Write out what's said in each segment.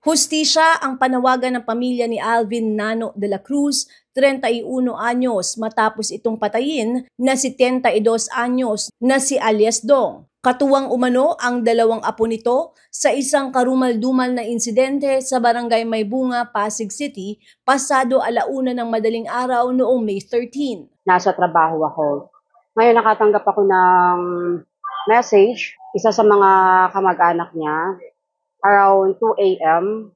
Hustisya ang panawagan ng pamilya ni Alvin Nano de la Cruz, 31 anyos, matapos itong patayin na si 72 anyos na si alias Dong. Katuwang umano ang dalawang apo nito sa isang karumal-dumal na insidente sa Barangay Maybunga, Pasig City, pasado 1:00 ng madaling araw noong May 13. Nasa trabaho ako. Ngayon nakatanggap ako ng message, isa sa mga kamag-anak niya, around 2 a.m.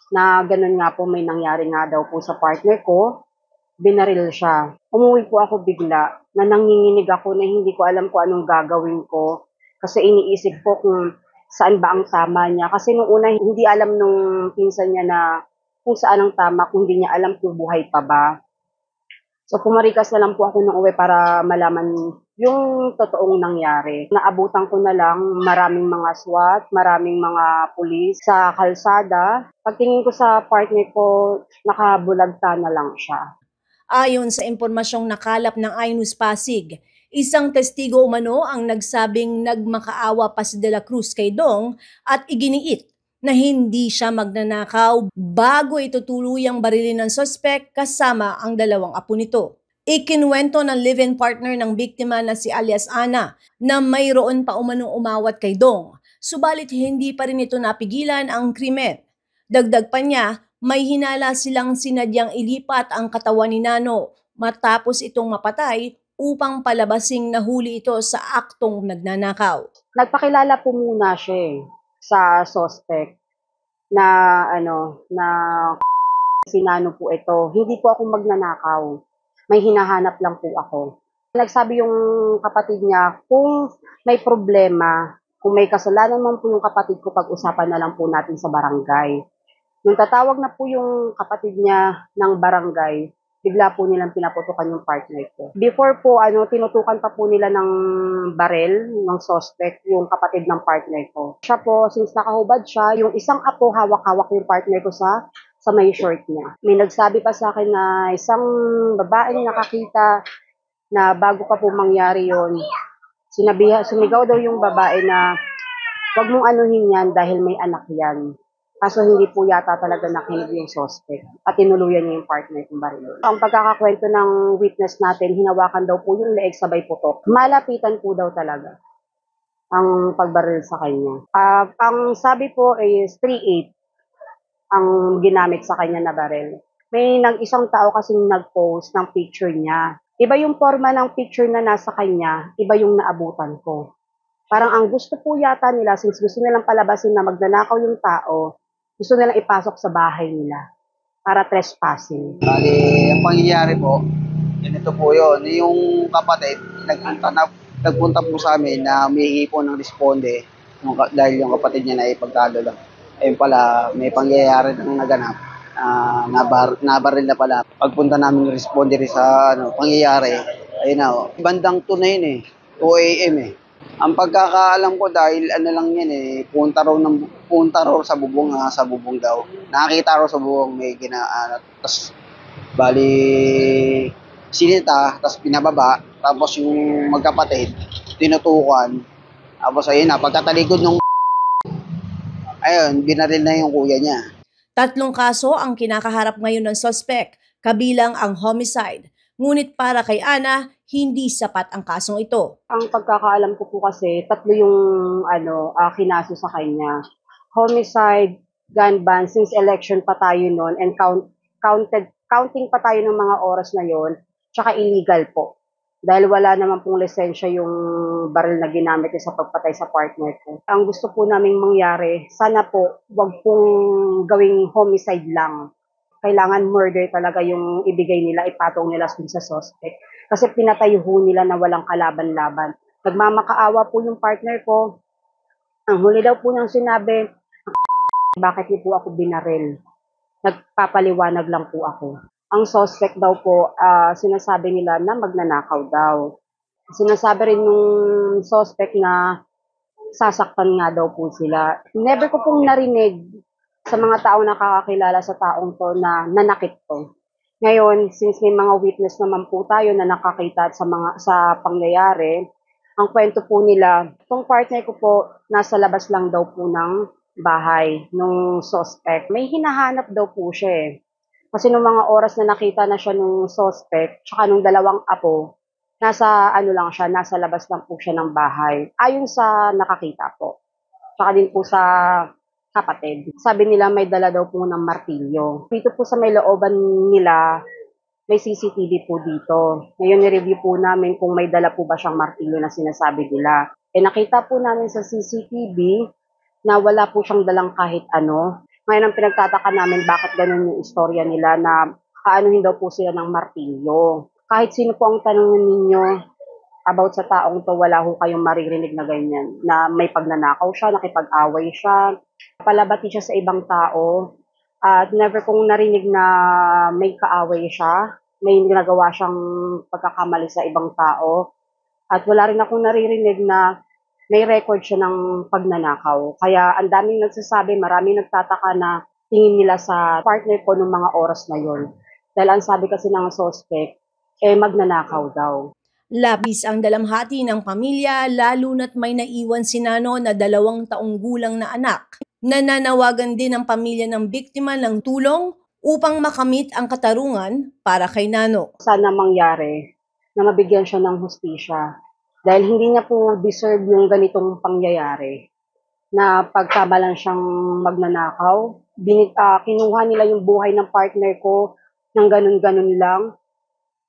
na ganun nga po may nangyari nga daw po sa partner ko, binaril siya. Umuwi po ako bigla na nanginginig ako na hindi ko alam kung anong gagawin ko kasi iniisip ko kung saan ba ang tama niya. Kasi nung una hindi alam nung pinsan niya na kung saan ang tama, kung hindi niya alam kung buhay pa ba. So pumarikas na lang po ako nung uwi para malaman yung totoong nangyari. Naabutan ko na lang maraming mga SWAT, maraming mga pulis sa kalsada. Pagtingin ko sa partner ko, nakabulagta na lang siya. Ayon sa impormasyong nakalap ng iNews Pasig, isang testigo umano ang nagsabing nagmakaawa pa si De La Cruz kay Dong at iginiit na hindi siya magnanakaw bago ito tuluyang barilin ng sospek kasama ang dalawang apo nito. Ikinuwento ng live-in partner ng biktima na si alias Ana na mayroon pa umanong umawat kay Dong, subalit hindi pa rin ito napigilan ang krimen. Dagdag pa niya, may hinala silang sinadyang ilipat ang katawan ni Nano matapos itong mapatay upang palabasing nahuli ito sa aktong nagnanakaw. Nagpakilala po muna siya sa suspect na si Nano po ito. Hindi po ako magnanakaw. May hinahanap lang po ako. Nagsabi yung kapatid niya, kung may problema, kung may kasalanan man po yung kapatid ko, pag-usapan na lang po natin sa barangay. Nung tatawag na po yung kapatid niya ng barangay, bigla po nilang pinaputukan yung partner ko. Before po, tinutukan pa po nila ng barel, ng suspect, yung kapatid ng partner ko. Siya po, since nakahubad siya, yung isang apo, hawak-hawak yung partner ko sa may short niya. May nagsabi pa sa akin na isang babaeng nakakita na bago pa po mangyari yon, sumigaw daw yung babae na wag mong anuhin yan dahil may anak yan. Kaso hindi po yata talaga nakinig yung suspect at tinuluyan niya yung partner kung baril. Ang pagkakakwento ng witness natin, hinawakan daw po yung leeg sabay putok. Malapitan po daw talaga ang pagbaril sa kanya. Ang sabi po is 3.8 ang ginamit sa kanya na baril. May isang tao kasing nag-post ng picture niya. Iba yung forma ng picture na nasa kanya, iba yung naabutan ko. Parang ang gusto po yata nila, since gusto nilang palabasin na magnanakaw yung tao, gusto nilang ipasok sa bahay nila para trespassing. Bali, ang pangyayari po, ganito po yun. Yung kapatid, nagpunta po sa amin na humihingi po ng responde dahil yung kapatid niya na ipagtalo lang. Ayun pala, may pangyayari ng naganap. Nabaril na pala. Pagpunta namin ng responde sa pangyayari, ayun na, bandang 2 na yun 2 a.m. Ang pagkakaalam ko dahil lang yan punta raw sa bubong daw. Nakakita raw sa bubong may tapos bali sinita, tapos pinababa, tapos yung magkapatid tinutukan. Tapos ayun na, pagkatalikod nung ayun, binaril na yung kuya niya. 3 kaso ang kinakaharap ngayon ng suspect, kabilang ang homicide. Ngunit para kay Ana, hindi sapat ang kasong ito. Ang pagkakaalam ko po kasi, 3 yung kinaso sa kanya. Homicide, gun ban, since election pa tayo noon, and counting pa tayo ng mga oras na yon, tsaka illegal po. Dahil wala naman pong lisensya yung baril na ginamit sa pagpatay sa partner ko. Ang gusto po naming mangyari, sana po, wag pong gawing homicide lang. Kailangan murder talaga yung ibigay nila, ipatong nila sa suspect. Kasi pinatay ho nila na walang kalaban-laban. Nagmamakaawa po yung partner ko. Ang huli daw po niyang sinabi, bakit niyo po ako binaril? Nagpapaliwanag lang po ako. Ang suspect daw po, sinasabi nila na magnanakaw daw. Sinasabi rin nung suspect na sasaktan nga daw po sila. Never ko pong narinig sa mga tao na nakakakilala sa taong to na nanakit to. Ngayon, since may mga witness naman po tayo na nakakita sa pangyayari, ang kwento po nila, itong partner ko po, nasa labas lang daw po ng bahay nung suspect. May hinahanap daw po siya eh. Kasi nung mga oras na nakita na siya nung suspect, tsaka nung dalawang apo, nasa ano lang siya, nasa labas lang po siya ng bahay. Ayon sa nakakita po. Tsaka din po sa kapatid. Sabi nila may dala daw po ng martilyo. Dito po sa may looban nila, may CCTV po dito. Ngayon ni-review po namin kung may dala po ba siyang martilyo na sinasabi nila. Nakita po namin sa CCTV na wala po siyang dalang kahit ano. Ngayon ang pinagtataka namin bakit ganun yung istorya nila na kaanuhin daw po sila ng martilyo. Kahit sino po ang tanongin ninyo about sa taong to, wala ho kayong maririnig na ganyan. Na may pagnanakaw siya, nakipag-away siya, palabati siya sa ibang tao. At never kong narinig na may kaaway siya, may ginagawa siyang pagkakamali sa ibang tao. At wala rin akong naririnig na may record siya ng pagnanakaw. Kaya ang daming nagsasabi, maraming nagtataka na tingin nila sa partner ko nung mga oras na yon. Dahil ang sabi kasi ng suspect, magnanakaw daw. Labis ang dalamhati ng pamilya lalo na't may naiwan si Nano na 2 taong gulang na anak. Nananawagan din ang pamilya ng biktima ng tulong upang makamit ang katarungan para kay Nano. Sana mangyari na mabigyan siya ng hustisya. Dahil hindi niya po deserve yung ganitong pangyayari na pagkamalan siyang magnanakaw. Kinuha nila yung buhay ng partner ko ng ganun-ganun lang.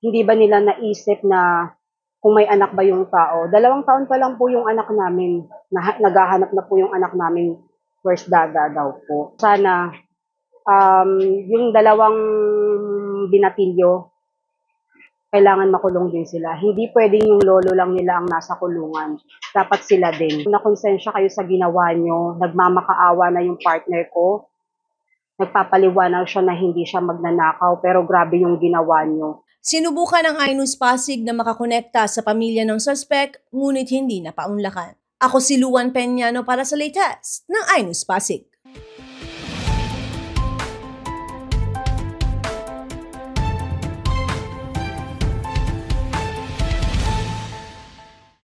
Hindi ba nila naisip na kung may anak ba yung tao? 2 taon pa lang po yung anak namin. Naghahanap na po yung anak namin. First dada daw po. Sana yung 2 binatilyo, kailangan makulong din sila. Hindi pwedeng yung lolo lang nila ang nasa kulungan. Dapat sila din. Nakonsensya kayo sa ginawa nyo. Nagmamakaawa na yung partner ko. Nagpapaliwanag siya na hindi siya magnanakaw. Pero grabe yung ginawa nyo. Sinubukan ng iNews Pasig na makakonekta sa pamilya ng suspect, ngunit hindi napaunlakan. Ako si Luan Peñano para sa latest ng iNews Pasig.